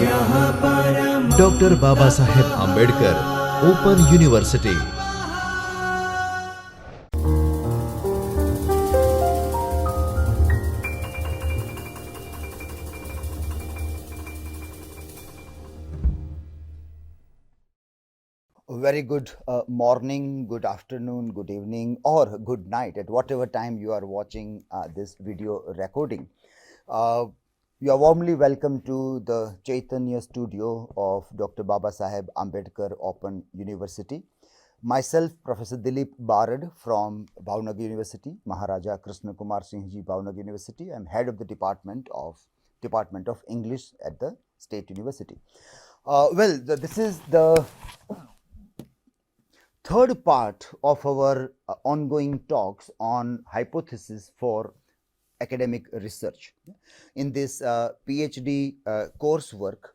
Dr. Babasaheb Ambedkar Open University. Very good morning, good afternoon, good evening, or good night at whatever time you are watching this video recording. You are warmly welcome to the Chaitanya studio of Dr. Babasaheb Ambedkar Open University. Myself, Professor Dilip Barad from BAOUGujarat University, Maharaja Krishna Kumar Singh Ji BAOUGujarat University. I am head of the Department of English at the State University. This is the third part of our ongoing talks on hypothesis for academic research. In this Ph.D. coursework,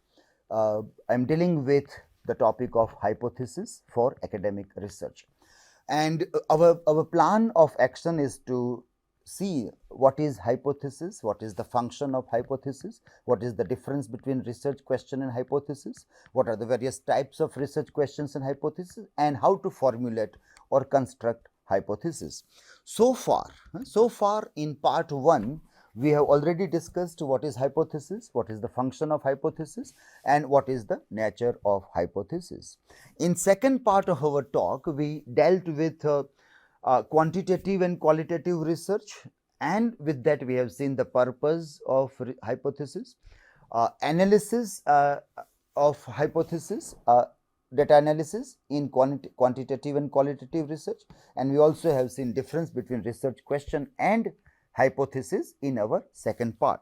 I am dealing with the topic of hypothesis for academic research. And our plan of action is to see what is hypothesis, what is the function of hypothesis, what is the difference between research question and hypothesis, what are the various types of research questions and hypothesis, and how to formulate or construct hypothesis. So far in part 1, we have already discussed what is hypothesis, what is the function of hypothesis, and what is the nature of hypothesis. In second part of our talk, we dealt with quantitative and qualitative research, and with that we have seen the purpose of hypothesis, analysis of hypothesis, data analysis in quantitative and qualitative research, and we also have seen difference between research question and hypothesis in our second part.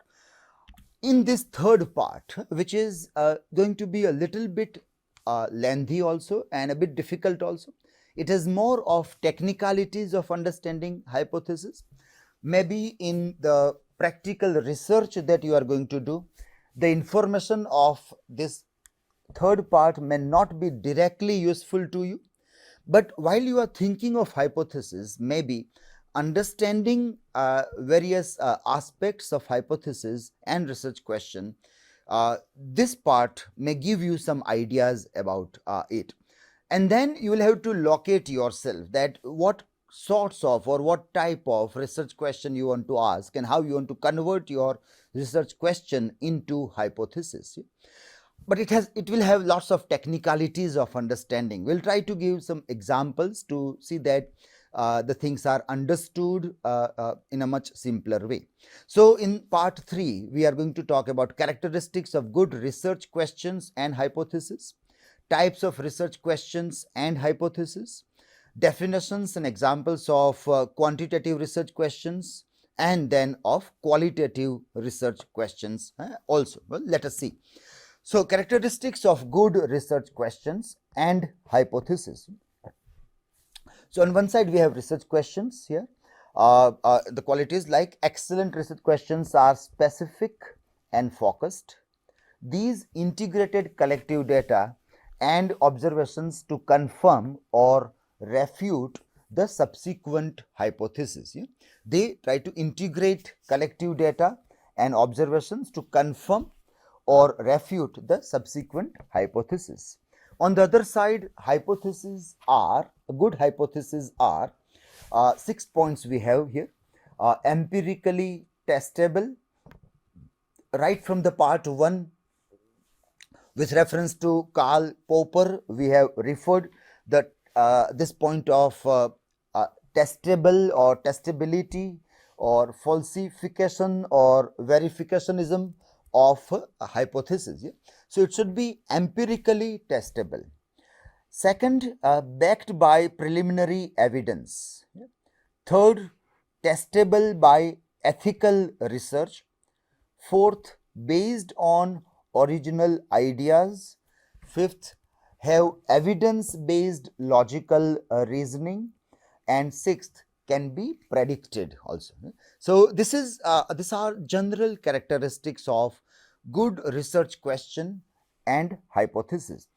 In this third part, which is going to be a little bit lengthy also and a bit difficult also, it is more of technicalities of understanding hypothesis. Maybe in the practical research that you are going to do, the information of this third part may not be directly useful to you, but while you are thinking of hypothesis, maybe understanding various aspects of hypothesis and research question, this part may give you some ideas about it. And then you will have to locate yourself that what sorts of or what type of research question you want to ask and how you want to convert your research question into hypothesis. But it will have lots of technicalities of understanding. We'll try to give some examples to see that the things are understood in a much simpler way. So in part 3, we are going to talk about characteristics of good research questions and hypothesis, types of research questions and hypothesis, definitions and examples of quantitative research questions, and then of qualitative research questions also. Well, let us see. So, characteristics of good research questions and hypothesis. So, on one side we have research questions here. The qualities like excellent research questions are specific and focused. These integrated collective data and observations to confirm or refute the subsequent hypothesis. They try to integrate collective data and observations to confirm or refute the subsequent hypothesis. On the other side, good hypotheses are 6 points we have here. Empirically testable. Right from the part 1, with reference to Karl Popper, we have referred that this point of testable or testability or falsification or verificationism of a hypothesis. So it should be empirically testable. Second, backed by preliminary evidence. Third, testable by ethical research. Fourth, based on original ideas. Fifth, have evidence-based logical reasoning. And sixth, can be predicted also. So these are general characteristics of good research question and hypothesis.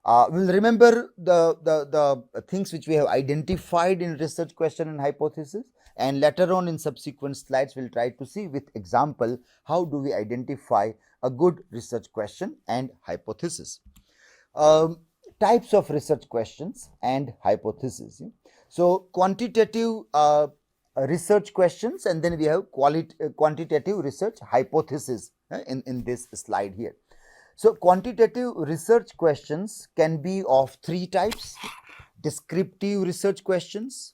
We'll remember the things which we have identified in research question and hypothesis, and later on in subsequent slides we'll try to see with example how do we identify a good research question and hypothesis. Types of research questions and hypotheses. So quantitative research questions, and then we have quantitative research hypothesis in this slide here. So quantitative research questions can be of three types: descriptive research questions,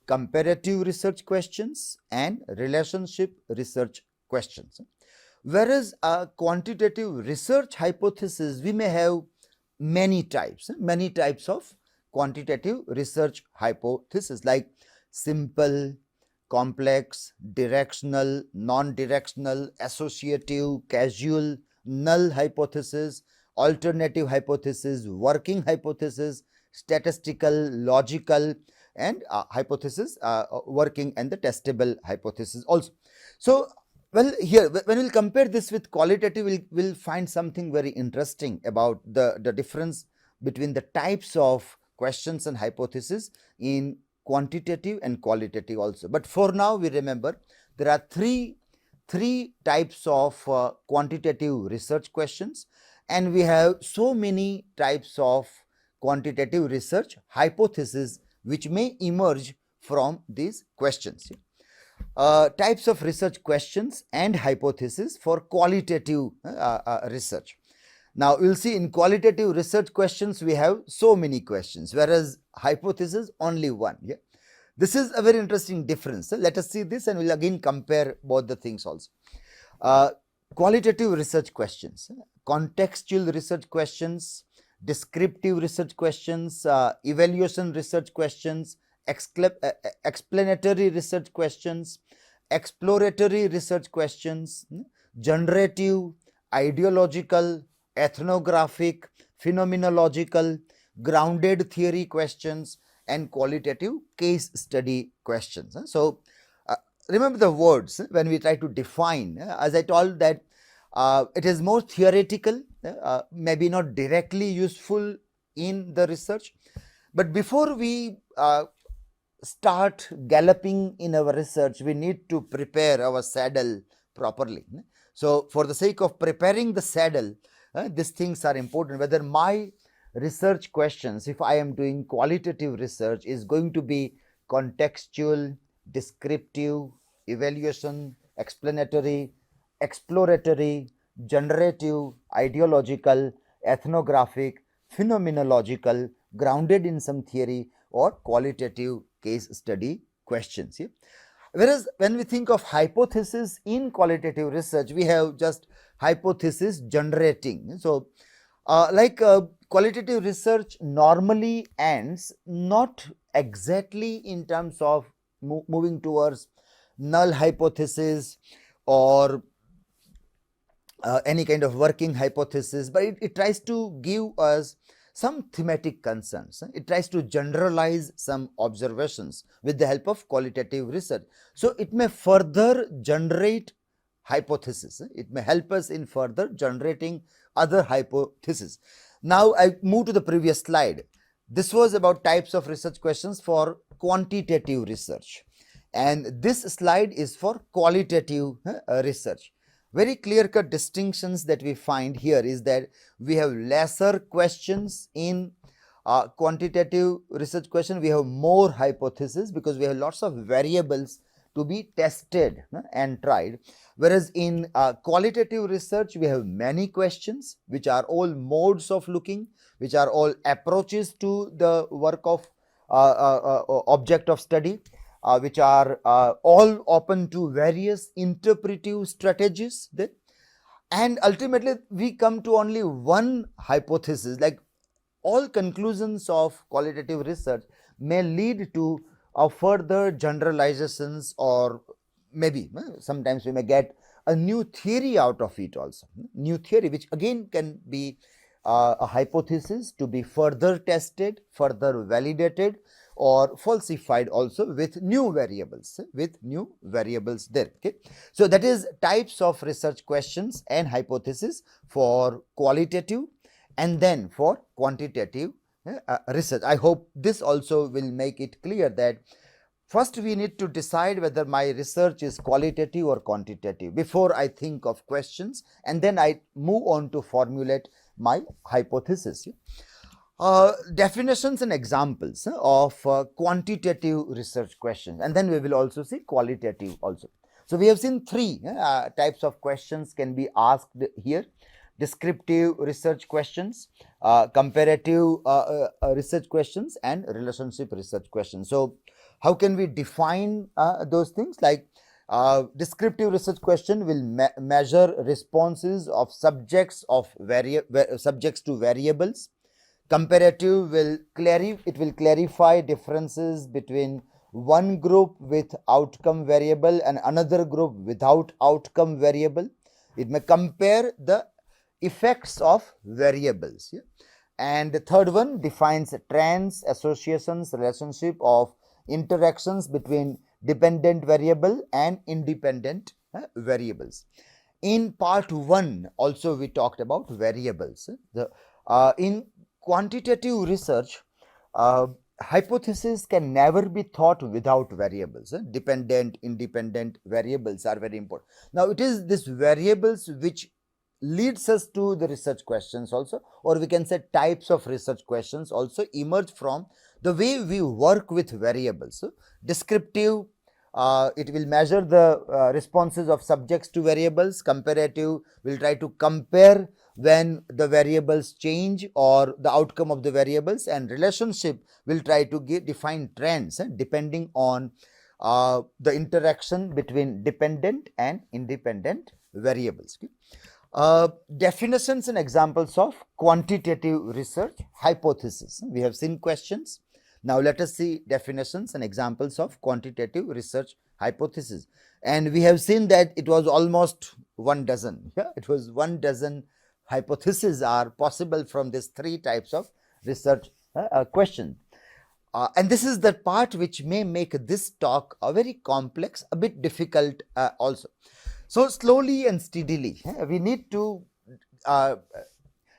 comparative research questions, and relationship research questions. Whereas a quantitative research hypothesis, we may have many types of quantitative research hypothesis, like simple, complex, directional, non-directional, associative, causal, null hypothesis, alternative hypothesis, working hypothesis, statistical, logical, and hypothesis working, and the testable hypothesis also. So well, here when we'll compare this with qualitative, we'll find something very interesting about the difference between the types of questions and hypothesis in quantitative and qualitative also. But for now, we remember there are three types of quantitative research questions, and we have so many types of quantitative research hypotheses which may emerge from these questions. Types of research questions and hypotheses for qualitative research. Now, we will see in qualitative research questions we have so many questions, whereas hypothesis only one. Yeah? This is a very interesting difference. So let us see this, and we will again compare both the things also. Qualitative research questions, contextual research questions, descriptive research questions, evaluation research questions, explanatory research questions, exploratory research questions, generative, ideological, ethnographic, phenomenological, grounded theory questions, and qualitative case study questions. So remember the words when we try to define, as I told that it is more theoretical, maybe not directly useful in the research, but before we start galloping in our research, we need to prepare our saddle properly. So for the sake of preparing the saddle, these things are important. Whether my research questions, if I am doing qualitative research, is going to be contextual, descriptive, evaluation, explanatory, exploratory, generative, ideological, ethnographic, phenomenological, grounded in some theory, or qualitative case study questions. Yeah? Whereas when we think of hypothesis in qualitative research, we have just hypothesis generating. So qualitative research normally ends not exactly in terms of moving towards null hypothesis or any kind of working hypothesis, but it tries to give us some thematic concerns. It tries to generalize some observations with the help of qualitative research. So it may further generate hypothesis. It may help us in further generating other hypotheses. Now I move to the previous slide. This was about types of research questions for quantitative research, and this slide is for qualitative research. Very clear-cut distinctions that we find here is that we have lesser questions in quantitative research question. We have more hypotheses because we have lots of variables to be tested and tried. Whereas in qualitative research, we have many questions which are all modes of looking, which are all approaches to the work of object of study, which are all open to various interpretive strategies. And ultimately, we come to only one hypothesis. Like all conclusions of qualitative research may lead to further generalizations, or maybe sometimes we may get a new theory out of it also. New theory, which again can be a hypothesis to be further tested, further validated, or falsified also with new variables, there. Okay. So that is types of research questions and hypothesis for qualitative and then for quantitative research. I hope this also will make it clear that First, we need to decide whether my research is qualitative or quantitative before I think of questions, and then I move on to formulate my hypothesis. Definitions and examples of quantitative research questions, and then we will also see qualitative also. So, we have seen three types of questions can be asked here: descriptive research questions, comparative research questions, and relationship research questions. So, how can we define those things? Like descriptive research question will measure responses of subjects to variables. Comparative will clarify differences between one group with outcome variable and another group without outcome variable. It may compare the effects of variables. Yeah? And the third one defines trends, associations, relationship of interactions between dependent variable and independent variables. In part 1 also we talked about variables. In quantitative research, hypothesis can never be thought without variables. Dependent, independent variables are very important. Now, it is these variables which leads us to the research questions also, or we can say types of research questions also emerge from the way we work with variables. So, descriptive, it will measure the responses of subjects to variables. Comparative will try to compare when the variables change or the outcome of the variables, and relationship will try to define trends depending on the interaction between dependent and independent variables. Definitions and examples of quantitative research hypothesis. We have seen questions. Now, let us see definitions and examples of quantitative research hypothesis. And we have seen that it was almost 1 dozen. Yeah? It was 1 dozen hypotheses are possible from these three types of research question. And this is the part which may make this talk very complex, a bit difficult also. So, slowly and steadily, we need to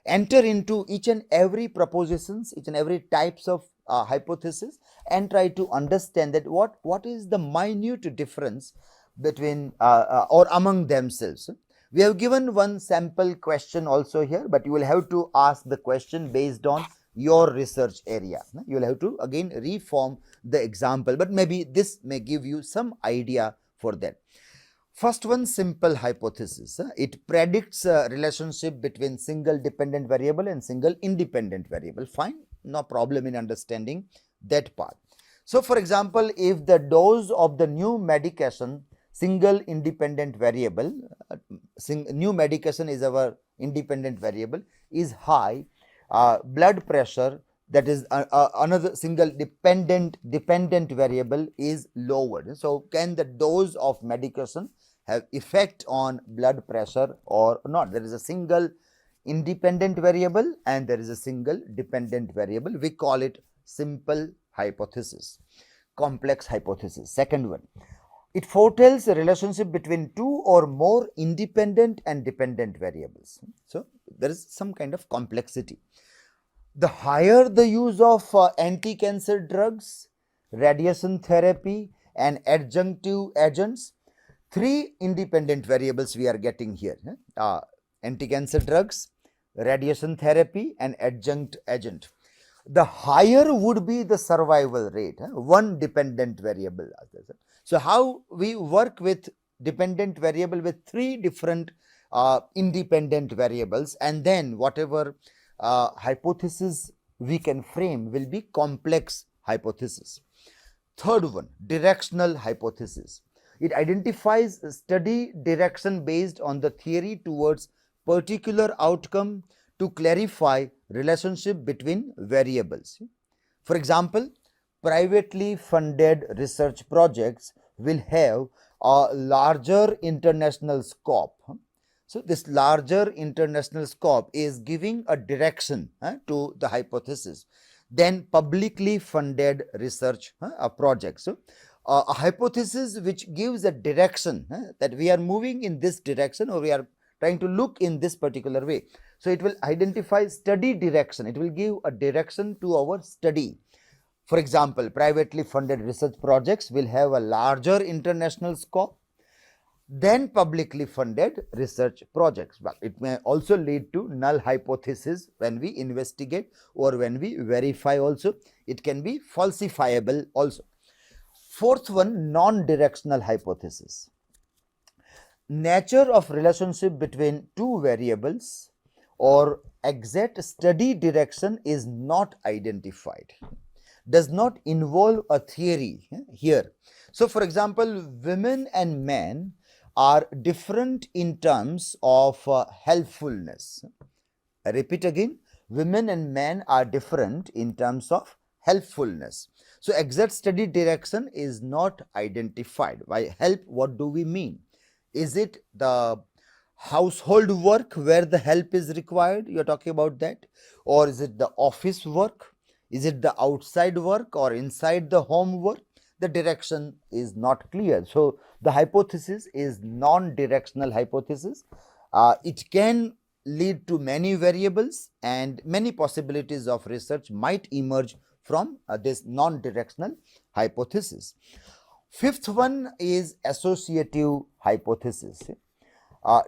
enter into each and every propositions, each and every types of hypothesis, and try to understand that what is the minute difference between or among themselves. We have given one sample question also here, but you will have to ask the question based on your research area. You will have to again reform the example, but maybe this may give you some idea for that. First one, simple hypothesis. It predicts a relationship between single dependent variable and single independent variable. Fine, no problem in understanding that part. So, for example, if the dose of the new medication, single independent variable, new medication is our independent variable, is high, blood pressure, that is another single dependent variable, is lowered. So, can the dose of medication have effect on blood pressure or not? There is a single independent variable and there is a single dependent variable. We call it simple hypothesis. Complex hypothesis. Second one, it foretells a relationship between two or more independent and dependent variables. So, there is some kind of complexity. The higher the use of anti-cancer drugs, radiation therapy, and adjunctive agents, three independent variables we are getting here: anti-cancer drugs, radiation therapy, and adjunct agent. The higher would be the survival rate, one dependent variable. So, how we work with dependent variable with three different independent variables, and then whatever hypothesis we can frame will be complex hypothesis. Third one, directional hypothesis. It identifies a study direction based on the theory towards particular outcome to clarify relationship between variables. For example, privately funded research projects will have a larger international scope. So, this larger international scope is giving a direction to the hypothesis than publicly funded research projects. So, a hypothesis which gives a direction that we are moving in this direction, or we are trying to look in this particular way. So, it will identify study direction, it will give a direction to our study. For example, privately funded research projects will have a larger international scope than publicly funded research projects. Well, it may also lead to null hypothesis when we investigate or when we verify also. It can be falsifiable also. Fourth one, non-directional hypothesis. Nature of relationship between two variables or exact study direction is not identified, does not involve a theory here. So, for example, women and men are different in terms of helpfulness. I repeat again, women and men are different in terms of helpfulness. So, exact study direction is not identified. By help, what do we mean? Is it the household work where the help is required? You are talking about that? Or is it the office work? Is it the outside work or inside the home work? The direction is not clear. So, the hypothesis is non-directional hypothesis. It can lead to many variables and many possibilities of research might emerge from this non-directional hypothesis. Fifth one is associative hypothesis.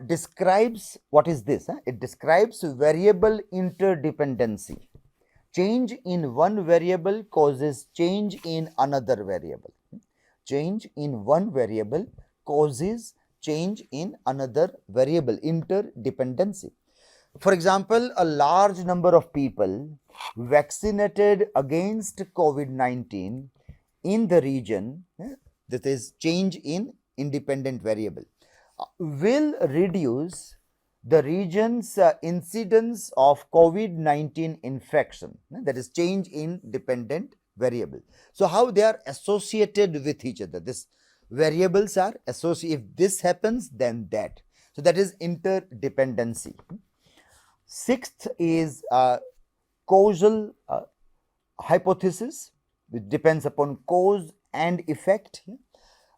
Describes, what is this? It describes variable interdependency. Change in one variable causes change in another variable. Change in one variable causes change in another variable, interdependency. For example, a large number of people vaccinated against COVID-19 in the region, that is change in independent variable, will reduce the region's incidence of COVID-19 infection, that is change in dependent variable. So, how they are associated with each other? This variables are associated. If this happens, then that. So, that is interdependency. Sixth is causal hypothesis, which depends upon cause and effect.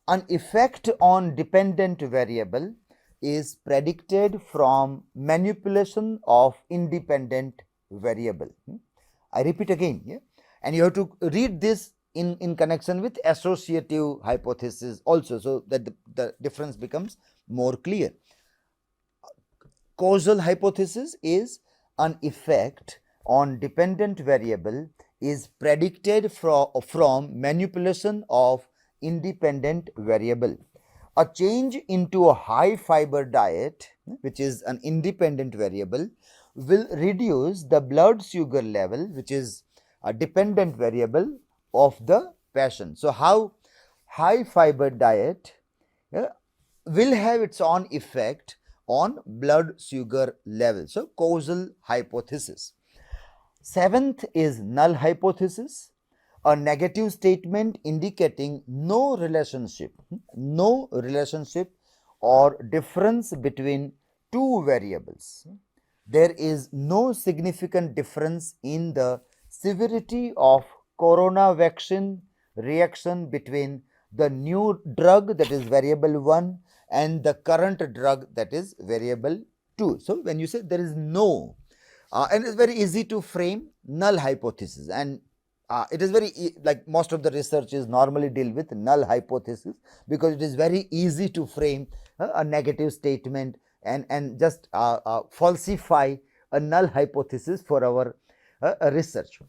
An effect on dependent variable is predicted from manipulation of independent variable. I repeat again, and you have to read this in connection with associative hypothesis also, so that the difference becomes more clear. Causal hypothesis is an effect on dependent variable is predicted from manipulation of independent variable. A change into a high fiber diet, which is an independent variable, will reduce the blood sugar level, which is a dependent variable of the patient. So, how high fiber diet will have its own effect on blood sugar level. So, causal hypothesis. Seventh is null hypothesis, a negative statement indicating no relationship or difference between two variables. There is no significant difference in the severity of corona vaccine reaction between the new drug, that is variable 1, and the current drug, that is variable 2. So, when you say there is no, and it is very easy to frame null hypothesis, and it is very like most of the researches normally deal with null hypothesis, because it is very easy to frame a negative statement and just falsify a null hypothesis for our research.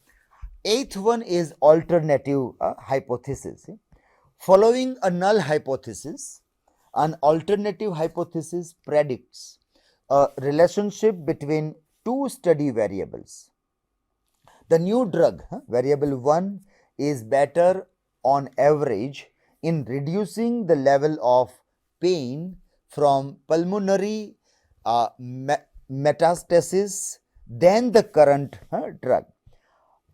Eighth one is alternative hypothesis. Following a null hypothesis, an alternative hypothesis predicts a relationship between two study variables. The new drug, variable 1, is better on average in reducing the level of pain from pulmonary metastasis than the current drug.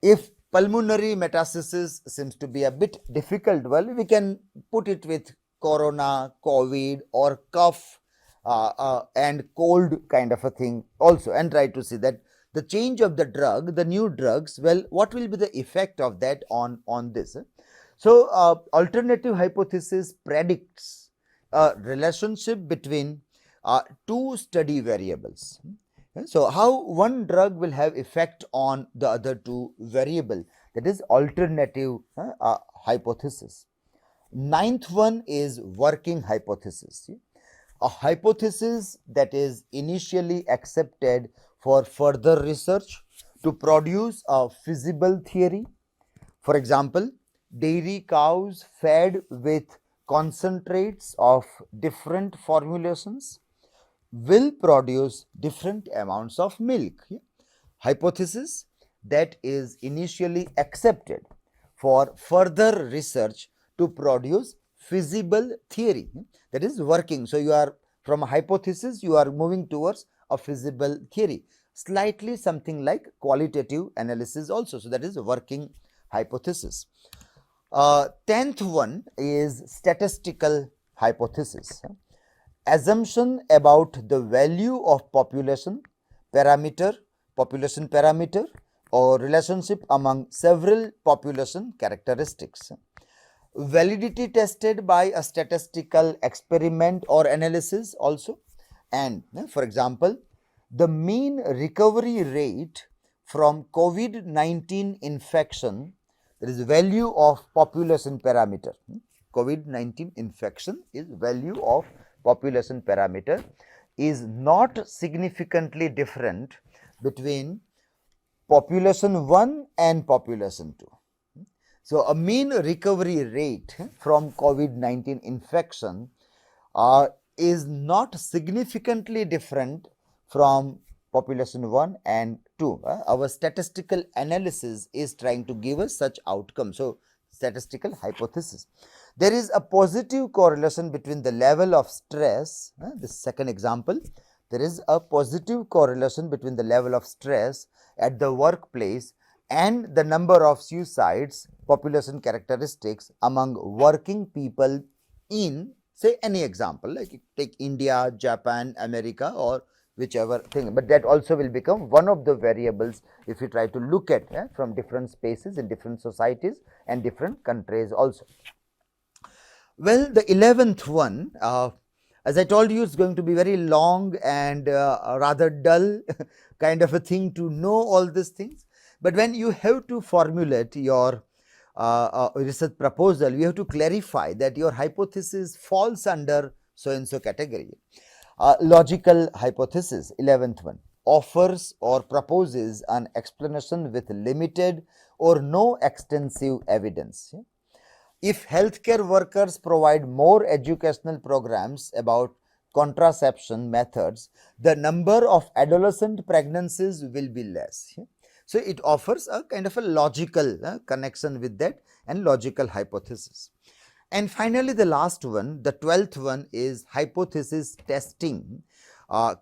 If pulmonary metastasis seems to be a bit difficult, well, we can put it with corona, COVID, or cough and cold kind of a thing also, and try to see that the change of the drug, the new drugs, well, what will be the effect of that on this? So, alternative hypothesis predicts a relationship between two study variables. So, how one drug will have effect on the other two variable, that is alternative hypothesis. Ninth one is working hypothesis. A hypothesis that is initially accepted for further research to produce a feasible theory. For example, dairy cows fed with concentrates of different formulations will produce different amounts of milk. Hypothesis that is initially accepted for further research to produce feasible theory, that is working. So, you are from a hypothesis you are moving towards a feasible theory, slightly something like qualitative analysis also. So, that is working hypothesis. 10th one is statistical hypothesis. Assumption about the value of population parameter or relationship among several population characteristics. Validity tested by a statistical experiment or analysis also. And for example, the mean recovery rate from COVID-19 infection, there is value of population parameter. COVID-19 infection is value of population parameter is not significantly different between population 1 and population 2. So, a mean recovery rate from COVID-19 infection is not significantly different from population 1 and 2. Our statistical analysis is trying to give us such outcome. So, statistical hypothesis. There is a positive correlation between the level of stress, this second example, there is a positive correlation between the level of stress at the workplace and the number of suicides, population characteristics among working people in, say, any example, like take India, Japan, America, or whichever thing, but that also will become one of the variables if you try to look at from different spaces in different societies and different countries also. Well, the 11th one, as I told you, it's going to be very long and rather dull kind of a thing to know all these things. But when you have to formulate your research proposal, you have to clarify that your hypothesis falls under so and so category. Logical hypothesis, 11th one, offers or proposes an explanation with limited or no extensive evidence. If healthcare workers provide more educational programs about contraception methods, the number of adolescent pregnancies will be less. So, it offers a kind of a logical connection with that and logical hypothesis. And finally, the last one, the 12th one is hypothesis testing,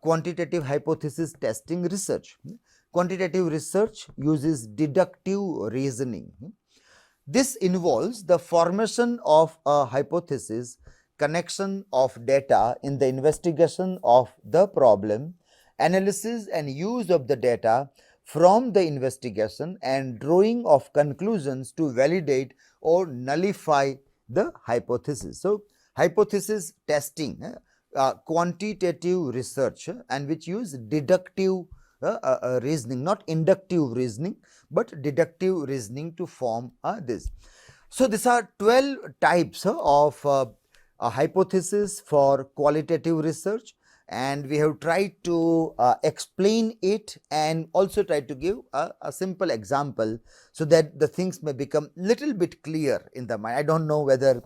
quantitative hypothesis testing research. Quantitative research uses deductive reasoning. This involves the formation of a hypothesis, connection of data in the investigation of the problem, analysis and use of the data from the investigation, and drawing of conclusions to validate or nullify the hypothesis. So, hypothesis testing, quantitative research and which use deductive reasoning, not inductive reasoning, but deductive reasoning to form this. So, these are 12 types of hypothesis for qualitative research, and we have tried to explain it and also try to give a simple example, so that the things may become little bit clear in the mind. I do not know whether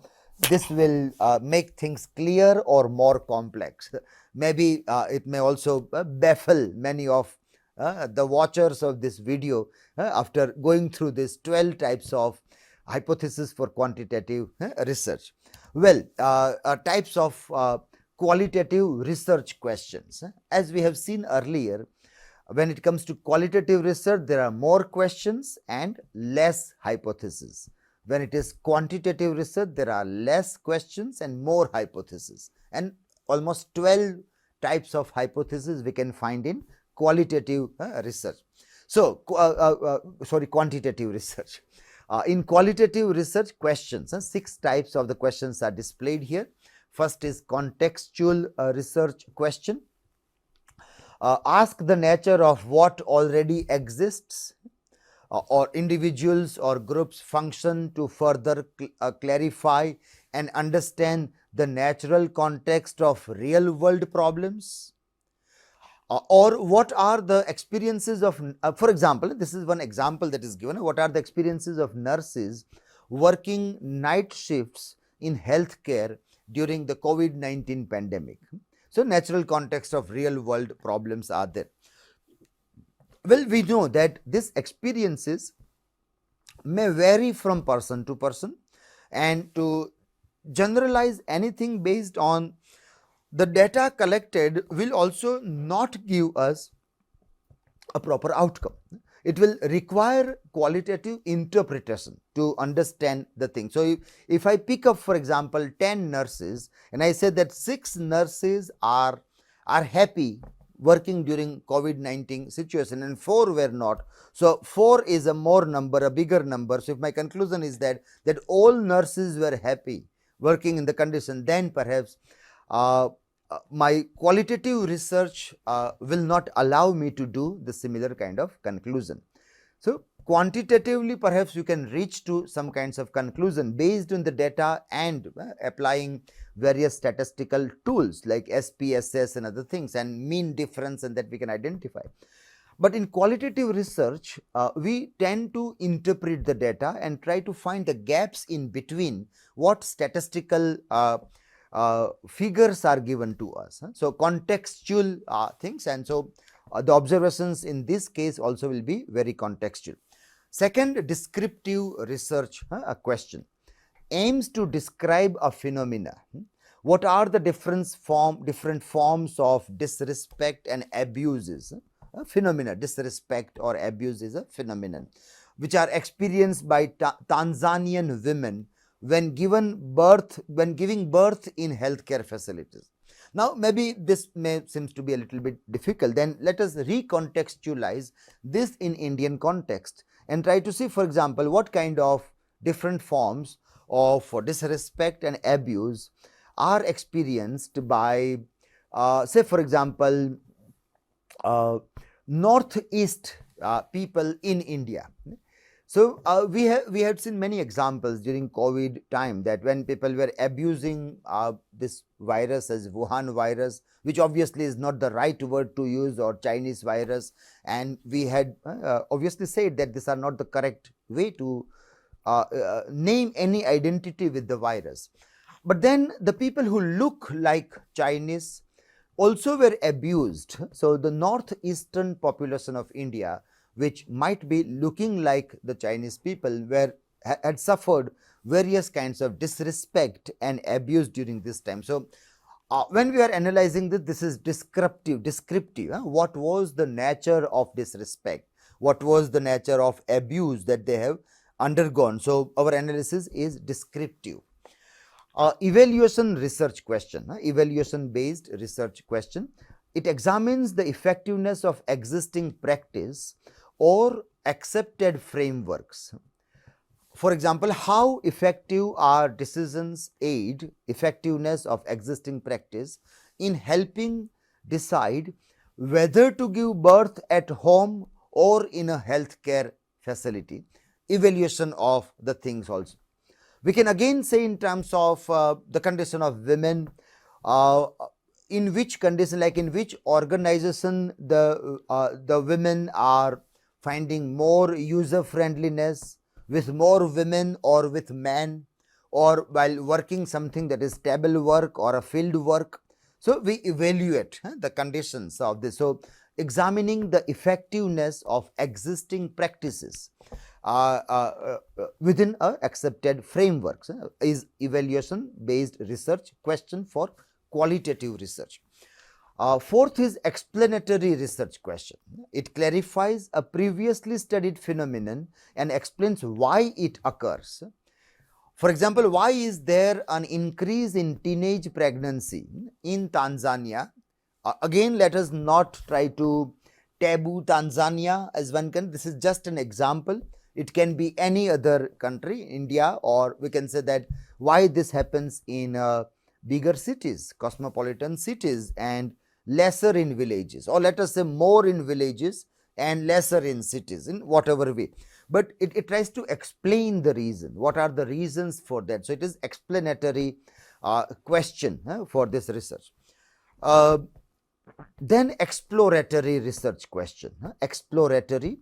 this will make things clear or more complex. Maybe it may also baffle many of the watchers of this video after going through this 12 types of hypothesis for quantitative research. Well, types of qualitative research questions. As we have seen earlier, when it comes to qualitative research, there are more questions and less hypotheses. When it is quantitative research, there are less questions and more hypotheses, and almost 12 types of hypotheses we can find in qualitative research. So, quantitative research. In qualitative research questions, 6 types of the questions are displayed here. First is contextual research question. Ask the nature of what already exists. or individuals or groups function to further clarify and understand the natural context of real world problems? Or what are the experiences of, for example, this is one example that is given, what are the experiences of nurses working night shifts in healthcare during the COVID-19 pandemic? So, natural context of real world problems are there. Well, we know that these experiences may vary from person to person, and to generalize anything based on the data collected will also not give us a proper outcome. It will require qualitative interpretation to understand the thing. So, if I pick up, for example, 10 nurses and I say that 6 nurses are happy working during COVID-19 situation and 4 were not. So, 4 is a more number, a bigger number. So, if my conclusion is that all nurses were happy working in the condition, then perhaps my qualitative research will not allow me to do the similar kind of conclusion. So, quantitatively perhaps you can reach to some kinds of conclusion based on the data and applying various statistical tools like SPSS and other things, and mean difference, and that we can identify. But in qualitative research, we tend to interpret the data and try to find the gaps in between what statistical figures are given to us. So, contextual things, and so the observations in this case also will be very contextual. Second, descriptive research question aims to describe a phenomena. What are the different forms of disrespect and abuses? Phenomena, disrespect or abuse is a phenomenon which are experienced by Tanzanian women when giving birth in healthcare facilities. Now, maybe this seems to be a little bit difficult. Then let us recontextualize this in Indian context and try to see, for example, what kind of different forms of disrespect and abuse are experienced by, say, for example, northeast people in India. So, we have seen many examples during COVID time that when people were abusing this virus as Wuhan virus, which obviously is not the right word to use, or Chinese virus, and we had obviously said that these are not the correct way to name any identity with the virus. But then the people who look like Chinese also were abused. So, the northeastern population of India, which might be looking like the Chinese people, had suffered various kinds of disrespect and abuse during this time. So, when we are analyzing this is descriptive. What was the nature of disrespect? What was the nature of abuse that they have undergone? So, our analysis is descriptive. Evaluation research question, evaluation based research question. It examines the effectiveness of existing practice or accepted frameworks. For example, how effective are decisions aid effectiveness of existing practice in helping decide whether to give birth at home or in a healthcare facility? Evaluation of the things also. We can again say in terms of the condition of women, in which condition, like in which organization the women are finding more user friendliness, with more women or with men, or while working something that is table work or a field work. So, we evaluate the conditions of this. So, examining the effectiveness of existing practices within accepted frameworks is evaluation based research question for qualitative research. Fourth is explanatory research question. It clarifies a previously studied phenomenon and explains why it occurs. For example, why is there an increase in teenage pregnancy in Tanzania? Again, let us not try to taboo Tanzania as one country. This is just an example. It can be any other country, India, or we can say that why this happens in bigger cities, cosmopolitan cities, and lesser in villages, or let us say more in villages and lesser in cities, in whatever way. but it tries to explain the reason. What are the reasons for that? So it is explanatory question for this research. Then exploratory research question. Exploratory,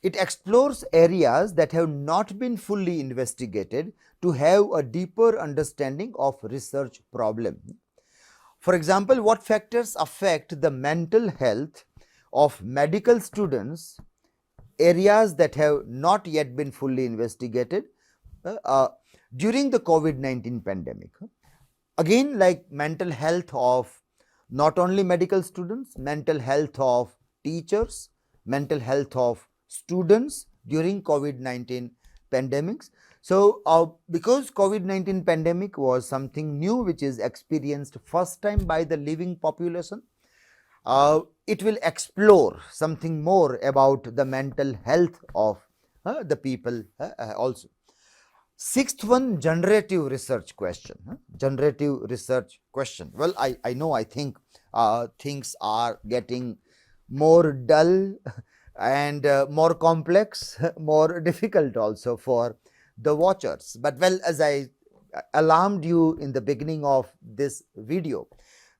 it explores areas that have not been fully investigated to have a deeper understanding of research problem. For example, what factors affect the mental health of medical students, areas that have not yet been fully investigated during the COVID-19 pandemic. Again, like mental health of not only medical students, mental health of teachers, mental health of students during COVID-19 pandemics. So, because COVID-19 pandemic was something new which is experienced first time by the living population, it will explore something more about the mental health of the people also. Sixth one, generative research question. Generative research question. Well, I know, I think things are getting more dull and more complex, more difficult also for the watchers. But well, as I alarmed you in the beginning of this video,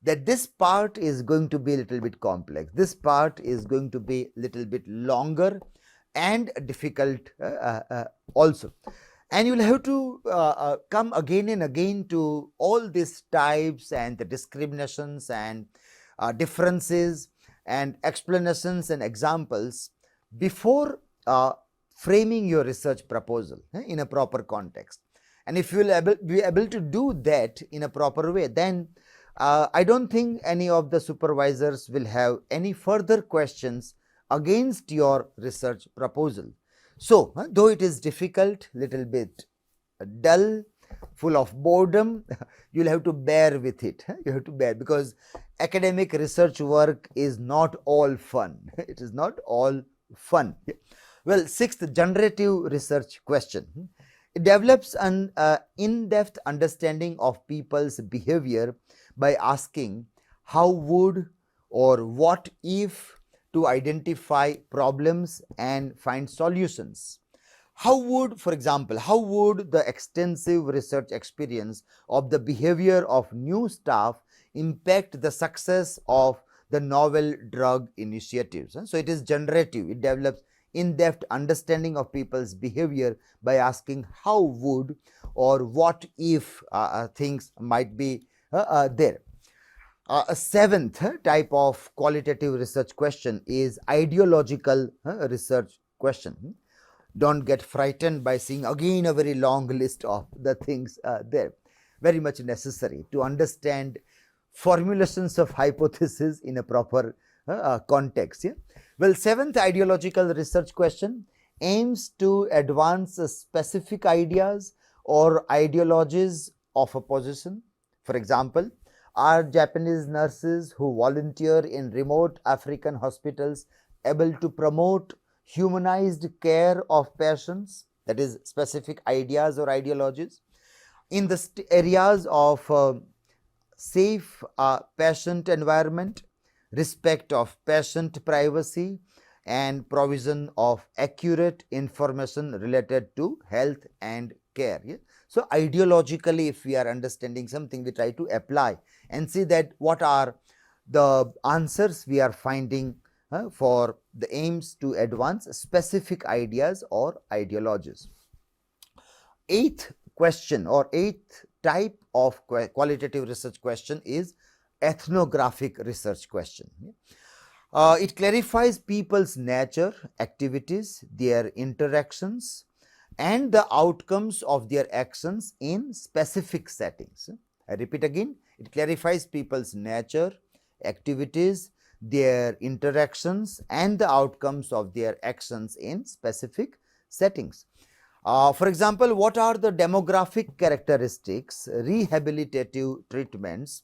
that this part is going to be a little bit complex. This part is going to be a little bit longer and difficult also. And you will have to come again and again to all these types and the discriminations and differences and explanations and examples before framing your research proposal in a proper context. And if you will be able to do that in a proper way, then I don't think any of the supervisors will have any further questions against your research proposal. So, though it is difficult, little bit dull, full of boredom, you will have to bear with it. You have to bear, because academic research work is not all fun. It is not all fun. Well, sixth, generative research question. It develops an in-depth understanding of people's behavior by asking how would or what if to identify problems and find solutions. How would, for example, how would the extensive research experience of the behavior of new staff impact the success of the novel drug initiatives? So it is generative. It develops in-depth understanding of people's behavior by asking how would or what if things might be there. A seventh type of qualitative research question is ideological research question. Don't get frightened by seeing again a very long list of the things there. Very much necessary to understand formulations of hypothesis in a proper context. Yeah? Well, seventh ideological research question aims to advance specific ideas or ideologies of a position. For example, are Japanese nurses who volunteer in remote African hospitals able to promote humanized care of patients? That is, specific ideas or ideologies. In the areas of safe patient environment, respect of patient privacy, and provision of accurate information related to health and care. Yeah? So, ideologically, if we are understanding something, we try to apply and see that what are the answers we are finding for the aims to advance specific ideas or ideologies. Eighth question or eighth type of qualitative research question is ethnographic research question. It clarifies people's nature, activities, their interactions, and the outcomes of their actions in specific settings. I repeat again, it clarifies people's nature, activities, their interactions, and the outcomes of their actions in specific settings. For example, what are the demographic characteristics, rehabilitative treatments,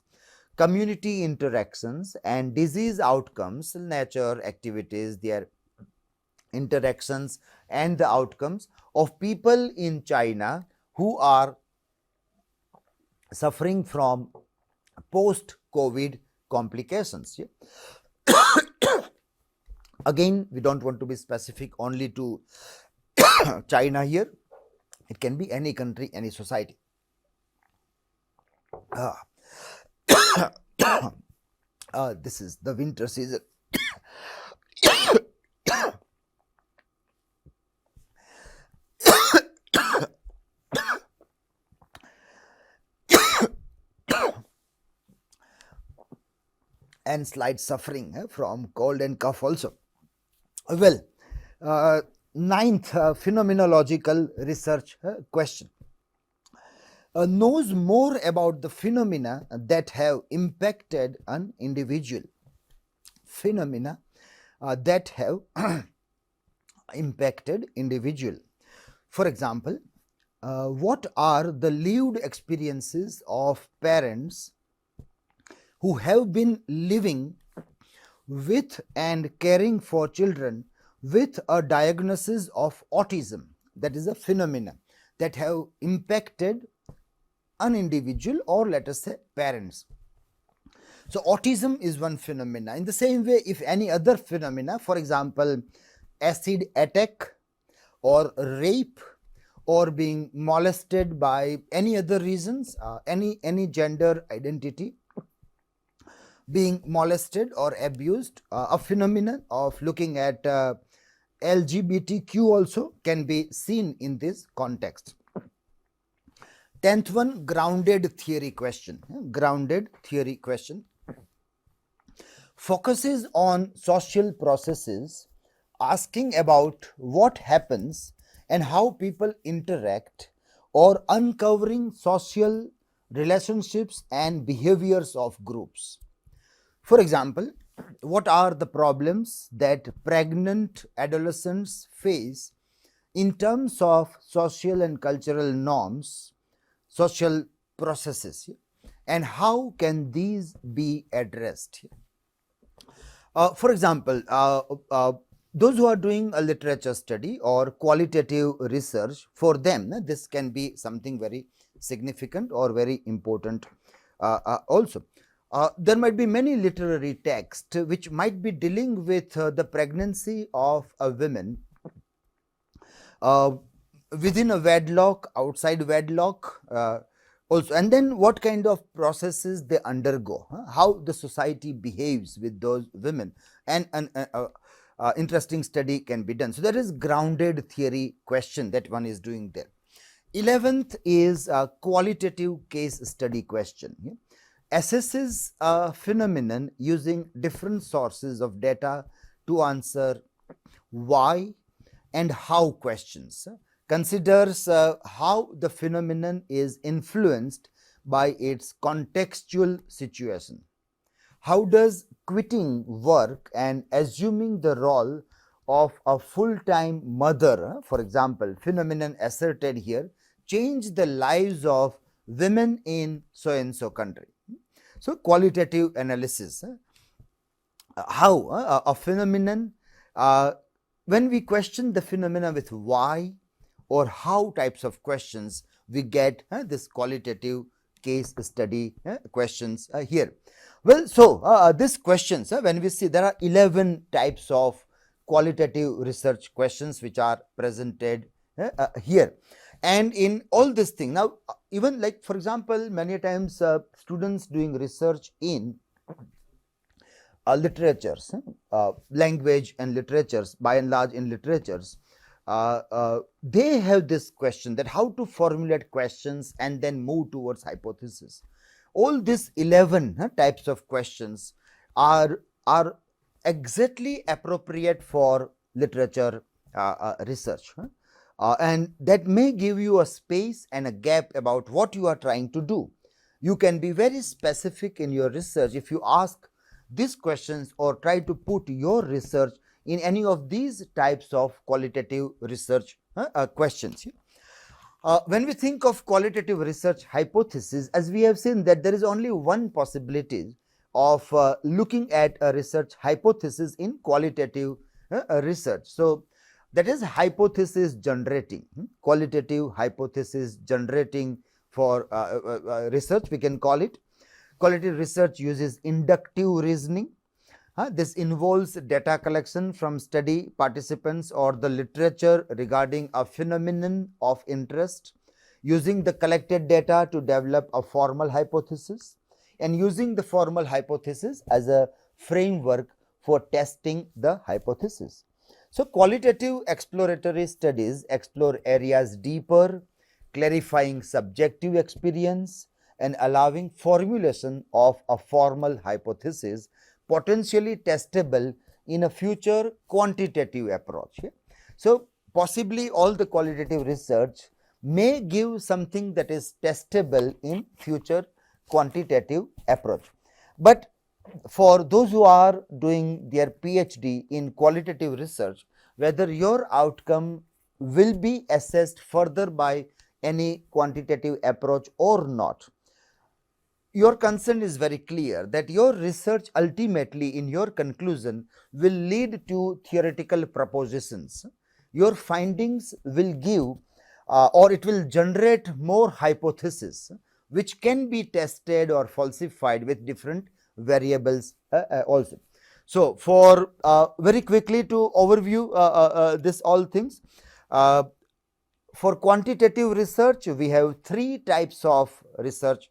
community interactions, and disease outcomes, nature, activities, their interactions, and the outcomes of people in China who are suffering from post-COVID complications. Yeah? Again, we don't want to be specific only to China here, it can be any country, any society. This is the winter season. And slight suffering from cold and cough also. Well, ninth phenomenological research question. Knows more about the phenomena that have impacted an individual. Phenomena that have impacted individual. For example, what are the lived experiences of parents who have been living with and caring for children with a diagnosis of autism? That is a phenomena that have impacted an individual, or let us say parents. So autism is one phenomena. In the same way, if any other phenomena, for example, acid attack or rape or being molested by any other reasons, any gender identity, being molested or abused, a phenomenon of looking at LGBTQ also can be seen in this context. 10th one, grounded theory question. Grounded theory question focuses on social processes, asking about what happens and how people interact, or uncovering social relationships and behaviors of groups. For example, what are the problems that pregnant adolescents face in terms of social and cultural norms, social processes, and how can these be addressed? For example, those who are doing a literature study or qualitative research, for them this can be something very significant or very important also. There might be many literary texts which might be dealing with the pregnancy of a woman within a wedlock, outside wedlock also, and then what kind of processes they undergo, how the society behaves with those women, and an interesting study can be done. So there is grounded theory question that one is doing there. 11th is a qualitative case study question. Assesses a phenomenon using different sources of data to answer why and how questions. Considers how the phenomenon is influenced by its contextual situation. How does quitting work and assuming the role of a full-time mother, for example, phenomenon asserted here, change the lives of women in so and so country? So qualitative analysis, how a phenomenon, when we question the phenomena with why or how types of questions, we get this qualitative case study questions here. Well, so these questions, when we see, there are 11 types of qualitative research questions which are presented here. And in all this thing, now even like for example, many times students doing research in literatures, language and literatures, by and large in literatures, they have this question that how to formulate questions and then move towards hypothesis. All these 11 types of questions are exactly appropriate for literature research. And that may give you a space and a gap about what you are trying to do. You can be very specific in your research if you ask these questions or try to put your research in any of these types of qualitative research questions. When we think of qualitative research hypothesis, as we have seen that there is only one possibility of looking at a research hypothesis in qualitative research. So that is hypothesis generating, qualitative hypothesis generating for research, we can call it. Qualitative research uses inductive reasoning This involves data collection from study participants or the literature regarding a phenomenon of interest, using the collected data to develop a formal hypothesis, and using the formal hypothesis as a framework for testing the hypothesis. So, qualitative exploratory studies explore areas deeper, clarifying subjective experience and allowing formulation of a formal hypothesis potentially testable in a future quantitative approach. So, possibly all the qualitative research may give something that is testable in future quantitative approach. But for those who are doing their PhD in qualitative research, whether your outcome will be assessed further by any quantitative approach or not, your concern is very clear that your research ultimately in your conclusion will lead to theoretical propositions. Your findings will give or it will generate more hypotheses which can be tested or falsified with different variables also. So, for very quickly to overview this all things, for quantitative research we have three types of research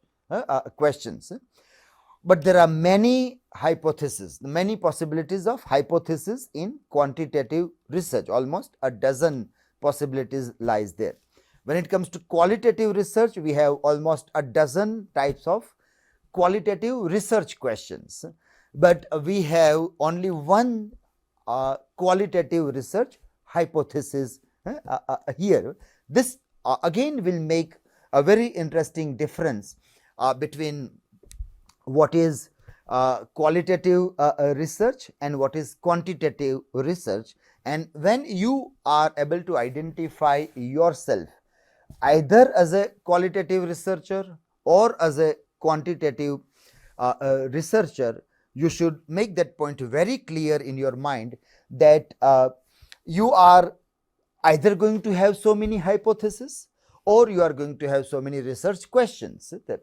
questions, but there are many hypotheses, many possibilities of hypothesis in quantitative research, almost a dozen possibilities lies there. When it comes to qualitative research, we have almost a dozen types of qualitative research questions, but we have only one qualitative research hypothesis here. This again will make a very interesting difference between what is qualitative research and what is quantitative research. And when you are able to identify yourself either as a qualitative researcher or as a quantitative researcher, you should make that point very clear in your mind that you are either going to have so many hypotheses or you are going to have so many research questions, that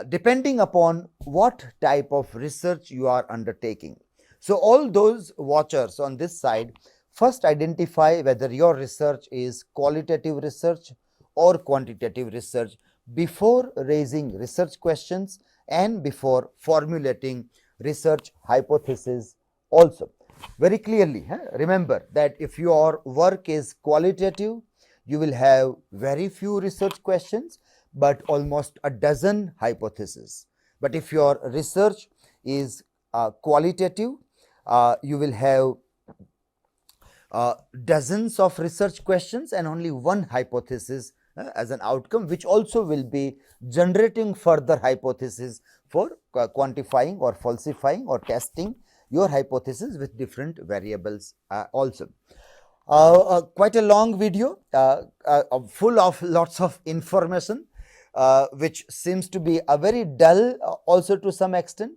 depending upon what type of research you are undertaking. So, all those watchers on this side first identify whether your research is qualitative research or quantitative research before raising research questions and before formulating research hypothesis also. Very clearly, remember that if your work is qualitative, you will have very few research questions but almost a dozen hypotheses. But if your research is qualitative, you will have dozens of research questions and only one hypothesis as an outcome, which also will be generating further hypothesis for quantifying or falsifying or testing your hypothesis with different variables also. Quite a long video full of lots of information which seems to be a very dull also to some extent,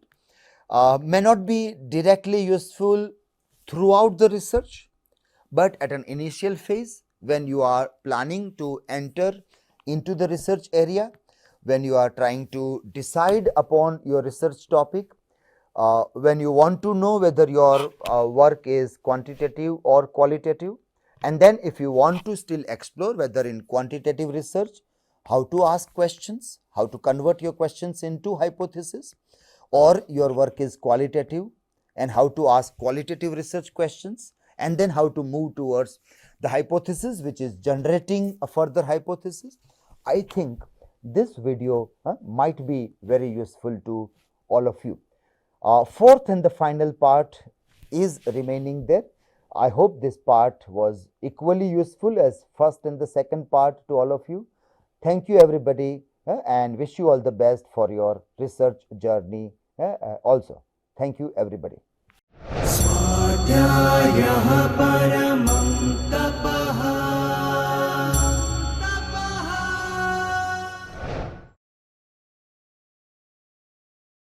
may not be directly useful throughout the research, but at an initial phase when you are planning to enter into the research area, when you are trying to decide upon your research topic, when you want to know whether your work is quantitative or qualitative, and then if you want to still explore whether in quantitative research how to ask questions, how to convert your questions into hypothesis, or your work is qualitative and how to ask qualitative research questions, and then how to move towards the hypothesis which is generating a further hypothesis. I think this video might be very useful to all of you. Fourth and the final part is remaining there. I hope this part was equally useful as first and the second part to all of you. Thank you everybody and wish you all the best for your research journey also. Thank you everybody. स्वाध्यायः परमं